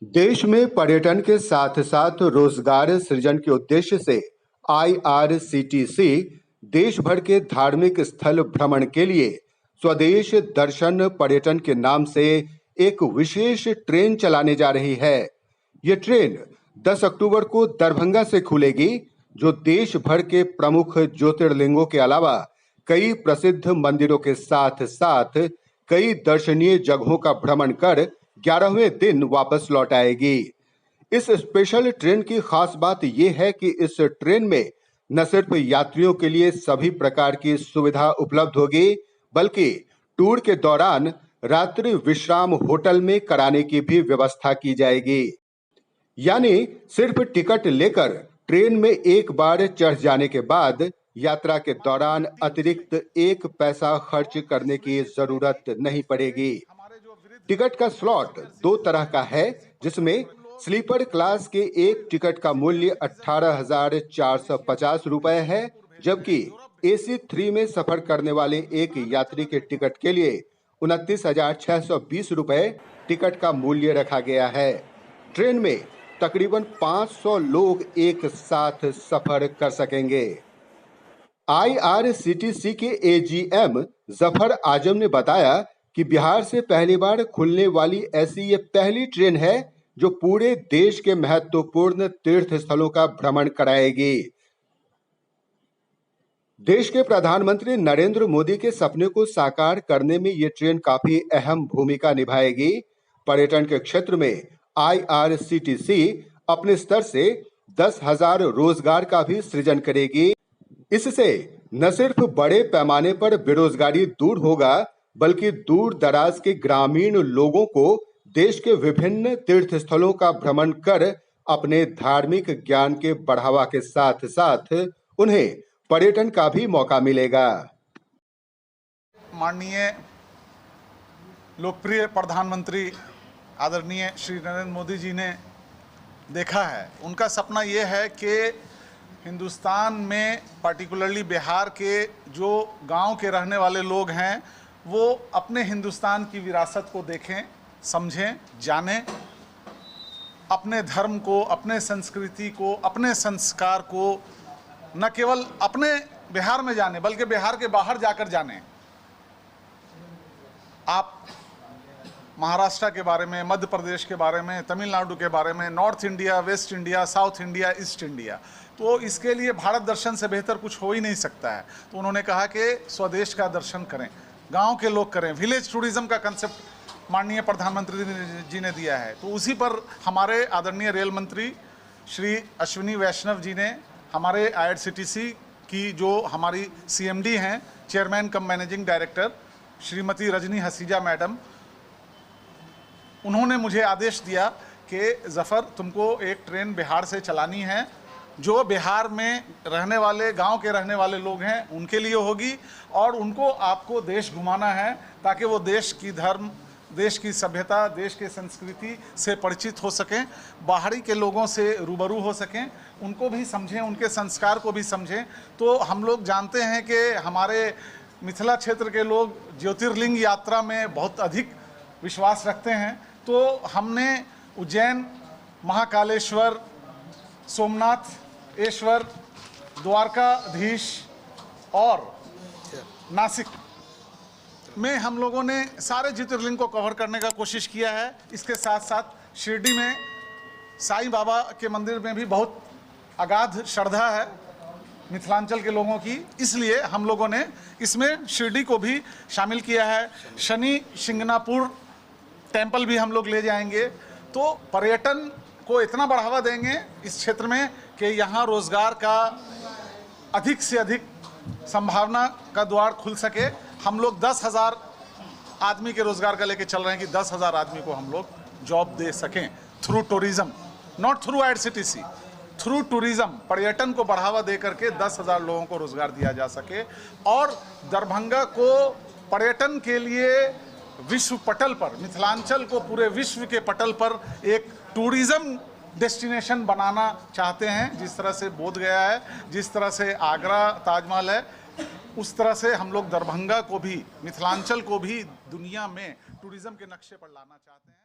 देश में पर्यटन के साथ साथ रोजगार सृजन के उद्देश्य से आईआरसीटीसी देश भर के धार्मिक स्थल भ्रमण के लिए स्वदेश दर्शन पर्यटन के नाम से एक विशेष ट्रेन चलाने जा रही है। ये ट्रेन 10 अक्टूबर को दरभंगा से खुलेगी, जो देश भर के प्रमुख ज्योतिर्लिंगों के अलावा कई प्रसिद्ध मंदिरों के साथ साथ कई दर्शनीय जगहों का भ्रमण कर 11वें दिन वापस लौट आएगी। इस स्पेशल ट्रेन की खास बात यह है कि इस ट्रेन में न सिर्फ यात्रियों के लिए सभी प्रकार की सुविधा उपलब्ध होगी, बल्कि टूर के दौरान रात्रि विश्राम होटल में कराने की भी व्यवस्था की जाएगी। यानी सिर्फ टिकट लेकर ट्रेन में एक बार चढ़ जाने के बाद यात्रा के दौरान अतिरिक्त एक पैसा खर्च करने की जरूरत नहीं पड़ेगी। टिकट का स्लॉट 2 तरह का है, जिसमें स्लीपर क्लास के एक टिकट का मूल्य 18,450 रुपए है, जबकि AC 3 में सफर करने वाले एक यात्री के टिकट के लिए 29,620 रुपए टिकट का मूल्य रखा गया है। ट्रेन में तकरीबन 500 लोग एक साथ सफर कर सकेंगे। IRCTC के AGM जफर आजम ने बताया कि बिहार से पहली बार खुलने वाली ऐसी ये पहली ट्रेन है जो पूरे देश के महत्वपूर्ण तीर्थ स्थलों का भ्रमण कराएगी। देश के प्रधानमंत्री नरेंद्र मोदी के सपने को साकार करने में ये ट्रेन काफी अहम भूमिका निभाएगी। पर्यटन के क्षेत्र में IRCTC अपने स्तर से 10,000 रोजगार का भी सृजन करेगी। इससे न सिर्फ बड़े पैमाने पर बेरोजगारी दूर होगा, बल्कि दूर दराज के ग्रामीण लोगों को देश के विभिन्न तीर्थ स्थलों का भ्रमण कर अपने धार्मिक ज्ञान के बढ़ावा के साथ साथ उन्हें पर्यटन का भी मौका मिलेगा। माननीय लोकप्रिय प्रधानमंत्री आदरणीय श्री नरेंद्र मोदी जी ने देखा है, उनका सपना ये है कि हिंदुस्तान में पार्टिकुलरली बिहार के जो गांव के रहने वाले लोग हैं वो अपने हिंदुस्तान की विरासत को देखें, समझें, जानें, अपने धर्म को, अपने संस्कृति को, अपने संस्कार को न केवल अपने बिहार में जाने बल्कि बिहार के बाहर जाकर जानें। आप महाराष्ट्र के बारे में, मध्य प्रदेश के बारे में, तमिलनाडु के बारे में, north India, waste India, south India, east India, तो इसके लिए भारत दर्शन से बेहतर कुछ हो ही नहीं सकता है। तो उन्होंने कहा कि स्वदेश का दर्शन करें, गांव के लोग करें। विलेज टूरिज्म का कंसेप्ट माननीय प्रधानमंत्री जी ने दिया है, तो उसी पर हमारे आदरणीय रेल मंत्री श्री अश्विनी वैष्णव जी ने हमारे IRCTC की जो हमारी CMD हैं, chairman cum managing director Shrimati Rajni Haseja madam, उन्होंने मुझे आदेश दिया कि जफ़र, तुमको एक ट्रेन बिहार से चलानी है, जो बिहार में रहने वाले, गांव के रहने वाले लोग हैं उनके लिए होगी, और उनको आपको देश घुमाना है ताकि वो देश की धर्म, देश की सभ्यता, देश की संस्कृति से परिचित हो सकें, बाहरी के लोगों से रूबरू हो सकें, उनको भी समझें, उनके संस्कार को भी समझें। तो हम लोग जानते हैं कि हमारे मिथिला क्षेत्र के लोग ज्योतिर्लिंग यात्रा में बहुत अधिक विश्वास रखते हैं, तो हमने उज्जैन, महाकालेश्वर, सोमनाथेश्वर, द्वारकाधीश और नासिक में हम लोगों ने सारे ज्योतिर्लिंग को कवर करने का कोशिश किया है। इसके साथ साथ शिरडी में साईं बाबा के मंदिर में भी बहुत अगाध श्रद्धा है मिथिलांचल के लोगों की, इसलिए हम लोगों ने इसमें शिरडी को भी शामिल किया है। शनि शिंगणापुर टेम्पल भी हम लोग ले जाएंगे। तो पर्यटन को इतना बढ़ावा देंगे इस क्षेत्र में कि यहाँ रोजगार का अधिक से अधिक संभावना का द्वार खुल सके। हम लोग 10,000 आदमी के रोजगार का लेके चल रहे हैं कि 10,000 आदमी को हम लोग जॉब दे सकें through tourism, not through IRCTC, through tourism. पर्यटन को बढ़ावा दे करके 10,000 लोगों को रोजगार दिया जा सके और दरभंगा को पर्यटन के लिए विश्व पटल पर, मिथिलांचल को पूरे विश्व के पटल पर एक टूरिज्म डेस्टिनेशन बनाना चाहते हैं। जिस तरह से बोध गया है, जिस तरह से आगरा ताजमहल है, उस तरह से हम लोग दरभंगा को भी, मिथिलांचल को भी दुनिया में टूरिज्म के नक्शे पर लाना चाहते हैं।